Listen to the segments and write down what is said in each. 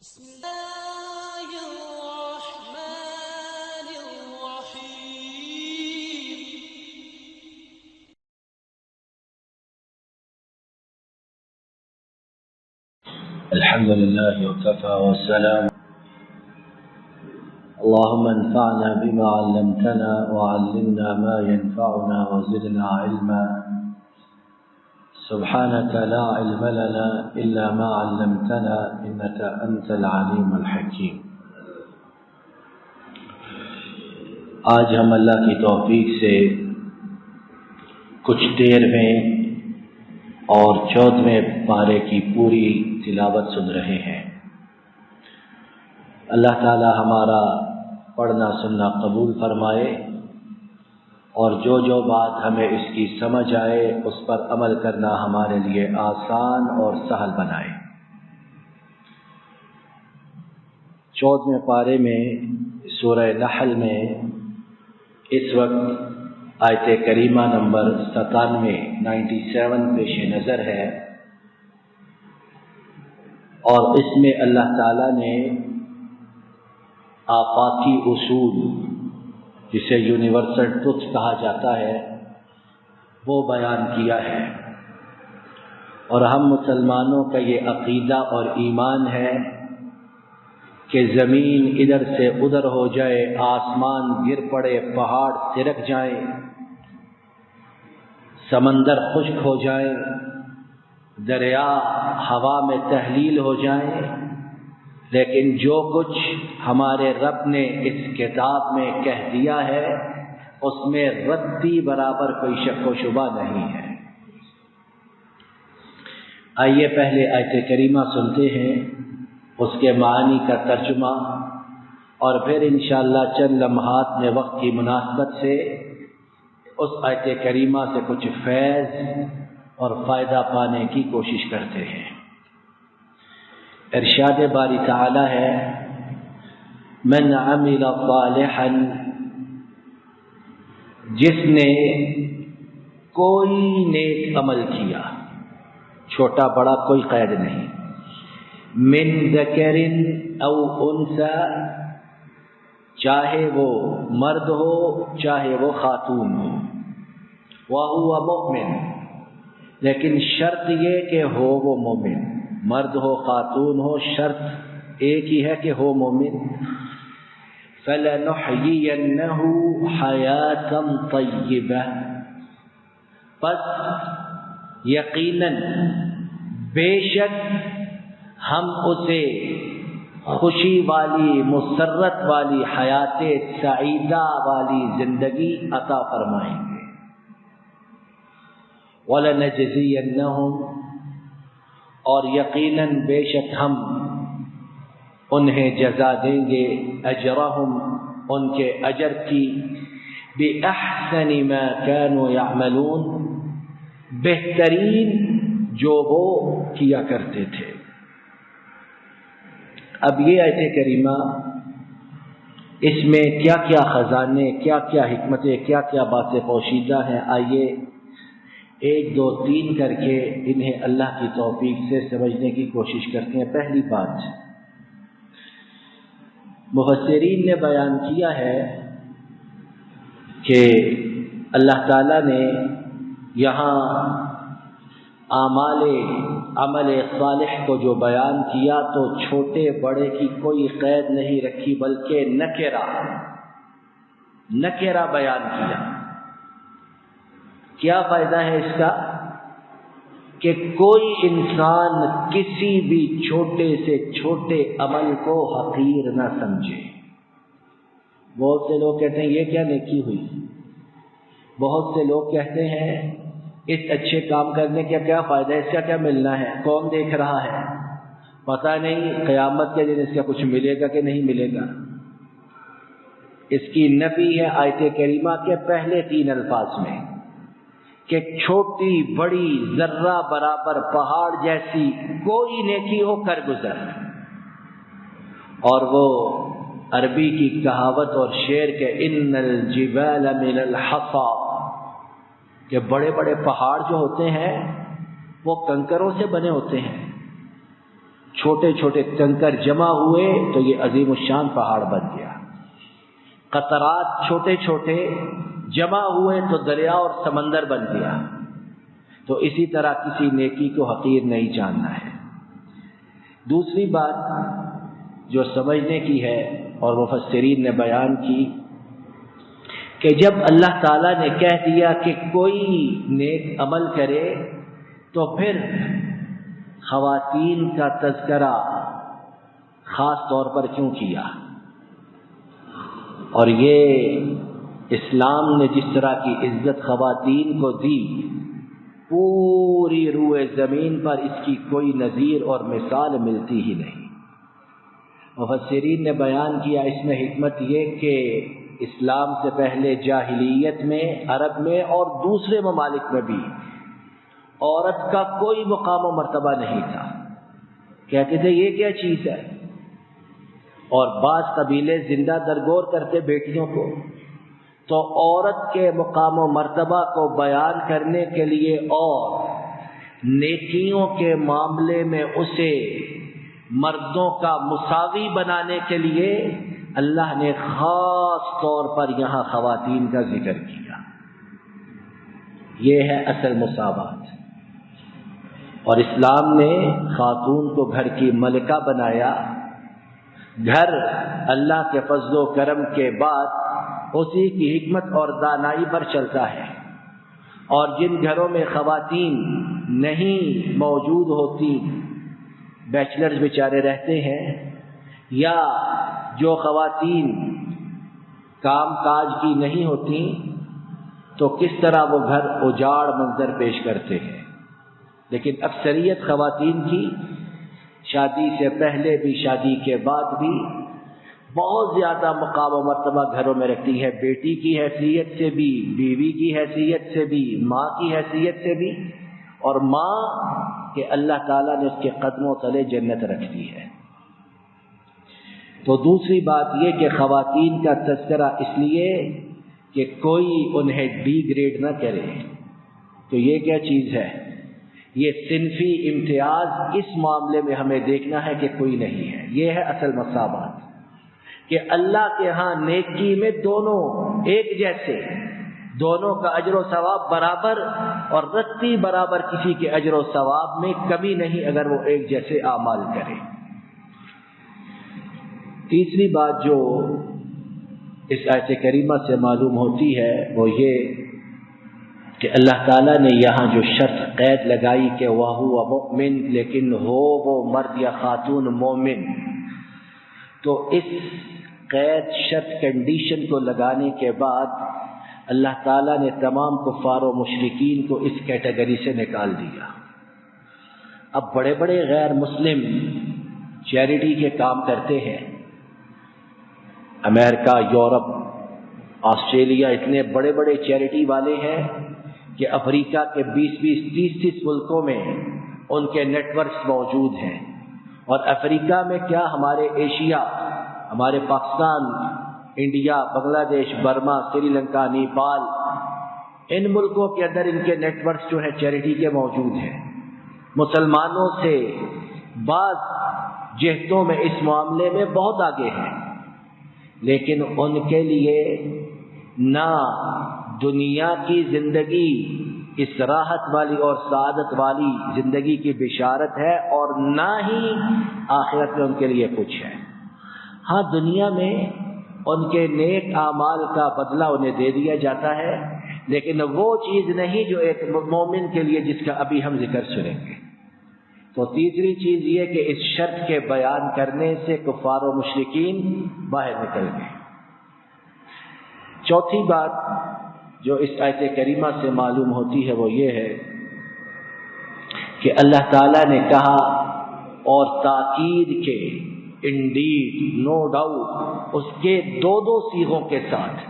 بسم الله الرحمن الرحيم. الحمد لله وكفى والسلام. اللهم انفعنا بما علمتنا وعلمنا ما ينفعنا وزدنا علما. سبحانك لا علم لنا إلا ما علمتنا إنك أنت العليم الحكيم. آج ہم اللہ کی توفیق سے کچھ 13ویں اور 14ویں پارے کی پوری تلاوت سن رہے ہیں. اللہ تعالی ہمارا پڑھنا سننا قبول فرمائے اور جو بات ہمیں اس کی سمجھ آئے اس پر عمل کرنا ہمارے لیے آسان اور سہل بنائے. 14ویں پارے میں سورہ نحل میں اس وقت آیت کریمہ نمبر 97 پیش نظر ہے، اور اس میں اللہ تعالی نے آفاقی اصول، جسے یونیورسل ٹروتھ کہا جاتا ہے، وہ بیان کیا ہے. اور ہم مسلمانوں کا یہ عقیدہ اور ایمان ہے کہ زمین ادھر سے ادھر ہو جائے، آسمان گر پڑے، پہاڑ سرک جائیں، سمندر خشک ہو جائے، دریا ہوا میں تحلیل ہو جائیں، لیکن جو کچھ ہمارے رب نے اس کتاب میں کہہ دیا ہے اس میں ردی برابر کوئی شک و شبہ نہیں ہے. آئیے پہلے آیت کریمہ سنتے ہیں، اس کے معنی کا ترجمہ، اور پھر انشاءاللہ چند لمحات میں وقت کی مناسبت سے اس آیت کریمہ سے کچھ فیض اور فائدہ پانے کی کوشش کرتے ہیں. ارشاد باری تعالی ہے، من عمل صالحا، جس نے کوئی نیک عمل کیا، چھوٹا بڑا کوئی قید نہیں، من ذکر او انثى، چاہے وہ مرد ہو چاہے وہ خاتون ہو، وهو مؤمن، لیکن شرط یہ کہ ہو وہ مومن، مرد ہو خاتون ہو، شرط ایک ہی ہے کہ ہو مومن. فَلَنُحْيِيَنَّهُ حَيَاةً طَيِّبَةً، پس یقیناً بے شک ہم اسے خوشی والی، مسرت والی، حیات سعیدہ والی زندگی عطا فرمائیں گے. وَلَنَجْزِيَنَّهُمْ، اور یقیناً بے شک ہم انہیں جزا دیں گے، اجرہم، ان کے اجر کی، بِأَحْسَنِ مَا كَانُوا يَعْمَلُونَ، بہترین جو وہ کیا کرتے تھے. اب یہ آیت کریمہ، اس میں کیا کیا خزانے، کیا کیا حکمتیں، کیا کیا باتیں پوشیدہ ہیں، آئیے 1 2 3 کر کے انہیں اللہ کی توفیق سے سمجھنے کی کوشش کرتے ہیں. پہلی بات، مفسرین نے بیان کیا ہے کہ اللہ تعالیٰ نے یہاں عمل صالح کو جو بیان کیا تو چھوٹے بڑے کی کوئی قید نہیں رکھی، بلکہ نکرہ بیان کیا. کیا فائدہ ہے اس کا؟ کہ کوئی انسان کسی بھی چھوٹے سے چھوٹے عمل کو حقیر نہ سمجھے. بہت سے لوگ کہتے ہیں یہ کیا نیکی ہوئی، بہت سے لوگ کہتے ہیں اس اچھے کام کرنے کا کیا فائدہ ہے، اس کا کیا ملنا ہے، کون دیکھ رہا ہے، پتہ نہیں قیامت کے دن اس کا کچھ ملے گا کہ نہیں ملے گا. اس کی نفی ہے آیت کریمہ کے پہلے 3 الفاظ میں کہ چھوٹی بڑی ذرہ برابر پہاڑ جیسی کوئی نیکی ہو کر گزر. اور وہ عربی کی کہاوت اور شعر کے ان الجبال من الحصى، کہ بڑے بڑے پہاڑ جو ہوتے ہیں وہ کنکروں سے بنے ہوتے ہیں، چھوٹے چھوٹے کنکر جمع ہوئے تو یہ عظیم الشان پہاڑ بن گیا، قطرات چھوٹے چھوٹے جمع ہوئے تو دریا اور سمندر بن گیا۔ تو اسی طرح کسی نیکی کو حقیر نہیں جاننا ہے۔ دوسری بات جو سمجھنے کی ہے اور مفسرین نے بیان کی کہ جب اللہ تعالیٰ نے کہہ دیا کہ کوئی نیک عمل کرے تو پھر خواتین کا تذکرہ خاص طور پر کیوں کیا؟ اور یہ اسلام نے جس طرح کی عزت خواتین کو دی، پوری روئے زمین پر اس کی کوئی نظیر اور مثال ملتی ہی نہیں۔ مفسرین نے بیان کیا اس میں حکمت یہ کہ اسلام سے پہلے جاہلیت میں، عرب میں اور دوسرے ممالک میں بھی عورت کا کوئی مقام و مرتبہ نہیں تھا۔ کہتے تھے یہ کیا چیز ہے، اور بعض قبیلے زندہ درگور کرتے بیٹیوں کو، تو عورت کے مقام و مرتبہ کو بیان کرنے کے لیے اور نیکیوں کے معاملے میں اسے مردوں کا مساوی بنانے کے لیے اللہ نے خاص طور پر یہاں خواتین کا ذکر کیا۔ یہ ہے اصل مساوات۔ اور اسلام نے خاتون کو گھر کی ملکہ بنایا۔ گھر اللہ کے فضل و کرم کے بعد اسی کی حکمت اور دانائی پر چلتا ہے، اور جن گھروں میں خواتین نہیں موجود ہوتی، بیچلرز بیچارے رہتے ہیں، یا جو خواتین کام کاج کی نہیں ہوتی، تو کس طرح وہ گھر اجاڑ منظر پیش کرتے ہیں۔ لیکن اکثریت خواتین کی شادی سے پہلے بھی، شادی کے بعد بھی بہت زیادہ مقام و مرتبہ گھروں میں رکھتی ہے، بیٹی کی حیثیت سے بھی، بیوی کی حیثیت سے بھی، ماں کی حیثیت سے بھی، اور ماں کہ اللہ تعالیٰ نے اس کے قدموں تلے جنت رکھ دی ہے۔ تو دوسری بات یہ کہ خواتین کا تذکرہ اس لیے کہ کوئی انہیں ڈی گریڈ نہ کرے۔ تو یہ کیا چیز ہے؟ یہ صنفی امتیاز اس معاملے میں ہمیں دیکھنا ہے کہ کوئی نہیں ہے۔ یہ ہے اصل مساوات، کہ اللہ کے ہاں نیکی میں دونوں ایک جیسے، دونوں کا اجر و ثواب برابر، اور رتی برابر کسی کے اجر و ثواب میں کمی نہیں اگر وہ ایک جیسے اعمال کرے۔ تیسری بات جو اس آیت کریمہ سے معلوم ہوتی ہے وہ یہ کہ اللہ تعالیٰ نے یہاں جو شرط قید لگائی کہ وَهُوَ مُؤْمِن، لیکن ہو وہ مرد یا خاتون مومن، تو اس قید شرط کنڈیشن کو لگانے کے بعد اللہ تعالیٰ نے تمام کفار و مشرکین کو اس کیٹیگری سے نکال دیا۔ اب بڑے بڑے غیر مسلم چیریٹی کے کام کرتے ہیں، امریکہ، یورپ، آسٹریلیا، اتنے بڑے بڑے چیریٹی والے ہیں کہ افریقہ کے 20-20، 30-30 ملکوں میں ان کے نیٹ ورکس موجود ہیں، اور افریقہ میں کیا ہمارے ایشیا، ہمارے پاکستان، انڈیا، بنگلہ دیش، برما، سری لنکا، نیپال، ان ملکوں کے اندر ان کے نیٹ ورکس جو ہیں چیریٹی کے موجود ہیں۔ مسلمانوں سے بعض جہتوں میں اس معاملے میں بہت آگے ہیں، لیکن ان کے لیے نہ دنیا کی زندگی اس راحت والی اور سعادت والی زندگی کی بشارت ہے، اور نہ ہی آخرت میں ان کے لیے کچھ ہے۔ ہاں، دنیا میں ان کے نیک اعمال کا بدلہ انہیں دے دیا جاتا ہے، لیکن وہ چیز نہیں جو ایک مومن کے لیے جس کا ابھی ہم ذکر سنیں گے۔ تو تیسری چیز یہ کہ اس شرط کے بیان کرنے سے کفار و مشرکین باہر نکل گئے۔ چوتھی بات جو اس آیت کریمہ سے معلوم ہوتی ہے وہ یہ ہے کہ اللہ تعالیٰ نے کہا اور تاکید کے انڈیڈ، نو ڈاؤٹ، اس کے دو صیغوں کے ساتھ،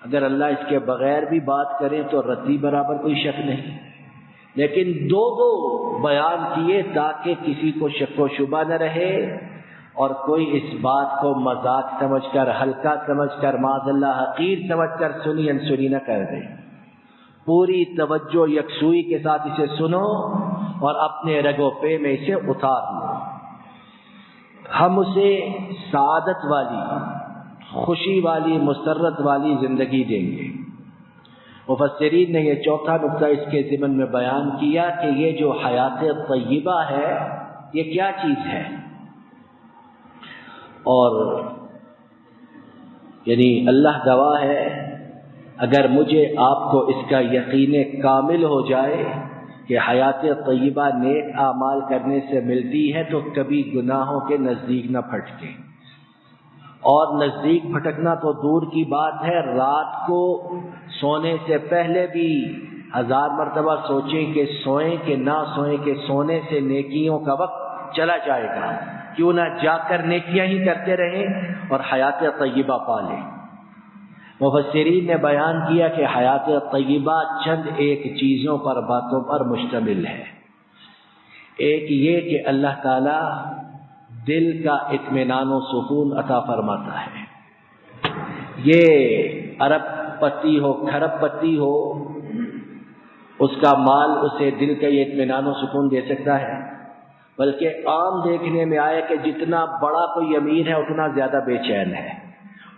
اگر اللہ اس کے بغیر بھی بات کریں تو رتی برابر کوئی شک نہیں، لیکن دو بیان کیے تاکہ کسی کو شک و شبہ نہ رہے، اور کوئی اس بات کو مذاق سمجھ کر، ہلکا سمجھ کر، معاذ اللہ حقیر سمجھ کر سنی انسنی نہ کر دے۔ پوری توجہ یکسوئی کے ساتھ اسے سنو اور اپنے رگ و پے میں اسے اتار لو۔ ہم اسے سعادت والی، خوشی والی، مسرت والی زندگی دیں گے۔ مفسرین نے یہ چوتھا نقطہ اس کے ضمن میں بیان کیا کہ یہ جو حیات طیبہ ہے یہ کیا چیز ہے، اور یعنی اللہ گواہ ہے، اگر مجھے آپ کو اس کا یقین کامل ہو جائے کہ حیات طیبہ نیک اعمال کرنے سے ملتی ہے تو کبھی گناہوں کے نزدیک نہ پھٹکے، اور نزدیک پھٹکنا تو دور کی بات ہے، رات کو سونے سے پہلے بھی 1000 مرتبہ سوچیں کہ سوئیں کہ نہ سوئیں، کہ سونے سے نیکیوں کا وقت چلا جائے گا، کیوں نہ جا کر نیکیاں ہی کرتے رہیں اور حیات طیبہ پالیں۔ مفسرین نے بیان کیا کہ حیات طیبہ چند ایک چیزوں پر، باتوں پر مشتمل ہے۔ ایک یہ کہ اللہ تعالی دل کا اطمینان و سکون عطا فرماتا ہے۔ یہ ارب پتی ہو، کھرب پتی ہو، اس کا مال اسے دل کا یہ اطمینان و سکون دے سکتا ہے، بلکہ عام دیکھنے میں آیا کہ جتنا بڑا کوئی امیر ہے اتنا زیادہ بے چین ہے،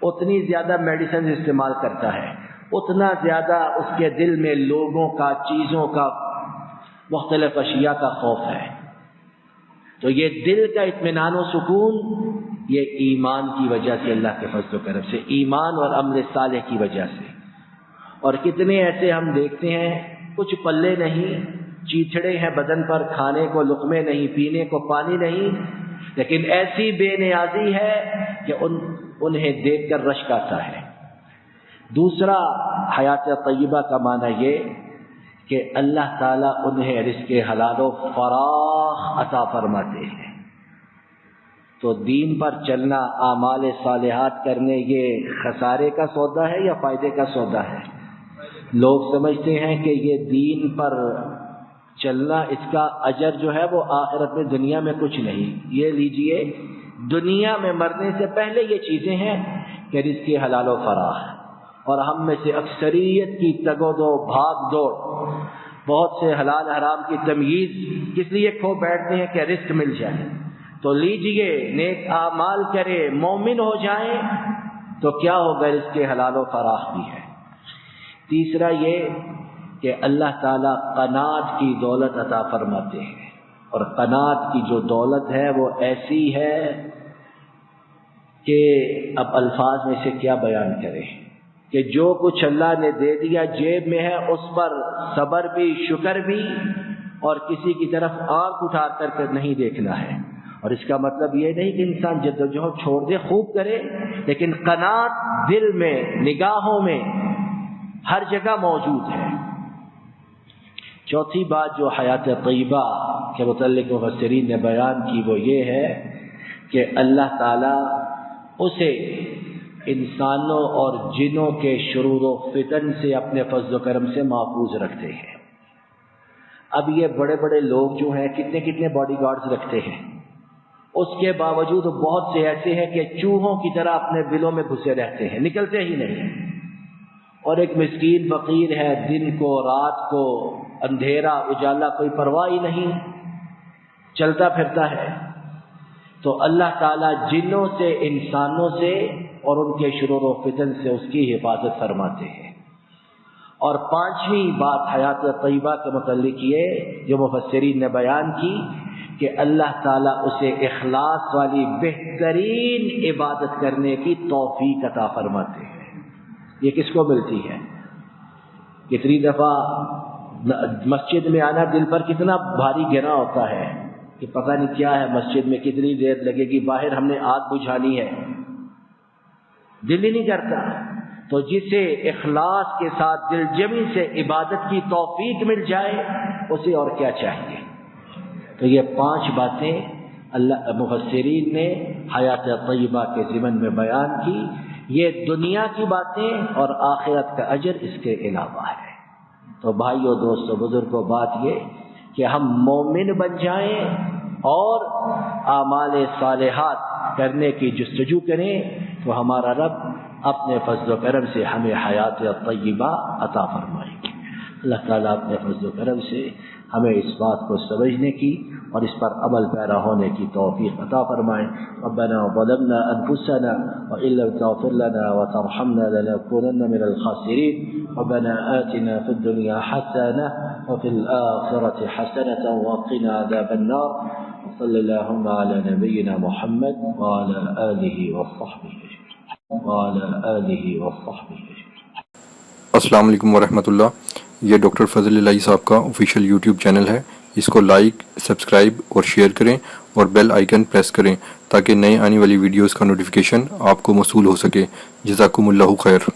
اتنی زیادہ میڈیسن استعمال کرتا ہے، اتنا زیادہ اس کے دل میں لوگوں کا، چیزوں کا، مختلف اشیاء کا خوف ہے۔ تو یہ دل کا اطمینان و سکون یہ ایمان کی وجہ سے، اللہ کے فضل و کرم سے، ایمان اور عمل صالح کی وجہ سے۔ اور کتنے ایسے ہم دیکھتے ہیں کچھ پلے نہیں، چیتھڑے ہیں بدن پر، کھانے کو لقمے نہیں، پینے کو پانی نہیں، لیکن ایسی بے نیازی ہے کہ انہیں دیکھ کر رشک آتا ہے۔ دوسرا حیات طیبہ کا معنی یہ کہ اللہ تعالیٰ انہیں رزق حلال و فراخ عطا فرماتے ہیں۔ تو دین پر چلنا، اعمال صالحات کرنے، یہ خسارے کا سودا ہے یا فائدے کا سودا ہے؟ لوگ سمجھتے ہیں کہ یہ دین پر چلنا، اس کا اجر جو ہے وہ آخرت میں، دنیا میں کچھ نہیں۔ یہ لیجئے، دنیا میں مرنے سے پہلے یہ چیزیں ہیں کہ رزق حلال و فراخ، اور ہم میں سے اکثریت کی تگ و دو، بھاگ دوڑ، بہت سے حلال حرام کی تمیز کس لیے کھو بیٹھتے ہیں کہ رزق مل جائے۔ تو لیجئے، نیک اعمال کرے، مومن ہو جائیں تو کیا ہوگا، رزق حلال و فراخ بھی ہے۔ تیسرا یہ کہ اللہ تعالیٰ قناعت کی دولت عطا فرماتے ہیں، اور قناعت کی جو دولت ہے وہ ایسی ہے کہ اب الفاظ میں سے کیا بیان کریں، کہ جو کچھ اللہ نے دے دیا جیب میں ہے اس پر صبر بھی، شکر بھی، اور کسی کی طرف آنکھ اٹھا کر نہیں دیکھنا ہے۔ اور اس کا مطلب یہ نہیں کہ انسان جدوجہد چھوڑ دے، خوب کرے، لیکن قناعت دل میں، نگاہوں میں، ہر جگہ موجود ہے۔ چوتھی بات جو حیات طیبہ کے متعلق مفسرین نے بیان کی وہ یہ ہے کہ اللہ تعالیٰ اسے انسانوں اور جنوں کے شرور و فتن سے اپنے فضل و کرم سے محفوظ رکھتے ہیں۔ اب یہ بڑے بڑے لوگ جو ہیں کتنے کتنے باڈی گارڈز رکھتے ہیں، اس کے باوجود بہت سے ایسے ہیں کہ چوہوں کی طرح اپنے بلوں میں گھسے رہتے ہیں، نکلتے ہی نہیں۔ اور ایک مسکین فقیر ہے، دن کو، رات کو، اندھیرا اجالا کوئی پرواہ ہی نہیں، چلتا پھرتا ہے۔ تو اللہ تعالیٰ جنوں سے، انسانوں سے اور ان کے شرور و فتن سے اس کی حفاظت فرماتے ہیں۔ اور پانچویں بات حیات طیبہ کے متعلق یہ جو مفسرین نے بیان کی کہ اللہ تعالیٰ اسے اخلاص والی بہترین عبادت کرنے کی توفیق عطا فرماتے ہیں۔ یہ کس کو ملتی ہے؟ کتنی دفعہ مسجد میں آنا دل پر کتنا بھاری گرا ہوتا ہے کہ پتہ نہیں کیا ہے، مسجد میں کتنی دیر لگے گی، باہر ہم نے آگ بجھانی ہے، دل ہی نہیں کرتا۔ تو جسے اخلاص کے ساتھ دل جمی سے عبادت کی توفیق مل جائے اسے اور کیا چاہیے۔ تو یہ پانچ باتیں اللہ مفسرین نے حیات طیبہ کے ضمن میں بیان کی۔ یہ دنیا کی باتیں اور آخرت کا اجر اس کے علاوہ ہے۔ تو بھائیو، دوستو، بزرگوں، بات یہ کہ ہم مومن بن جائیں اور اعمال صالحات کرنے کی جستجو کریں تو ہمارا رب اپنے فضل و کرم سے ہمیں حیات طیبہ عطا فرمائے گی۔ اللہ تعالیٰ اپنے فضل و کرم سے ہمیں اس بات کو سمجھنے کی اور اس پر عمل پیرا ہونے کی توفیق عطا فرمائیں. ربنا ظلمنا انفسنا وان لم تغفر لنا وترحمنا لنكونن من الخاسرين. ربنا آتنا في الدنيا حسنة وفي الآخرة حسنة وقنا عذاب النار. صلی اللہم علی نبینا محمد وعلی آلہ وصحبہ اجمعین. السلام علیکم ورحمۃ اللہ. یہ ڈاکٹر فضل الہی صاحب کا آفیشیل یوٹیوب چینل ہے. اس کو لائک، سبسکرائب اور شیئر کریں اور بیل آئیکن پریس کریں تاکہ نئے آنے والی ویڈیوز کا نوٹیفیکیشن آپ کو موصول ہو سکے. جزاکم اللہ خیر.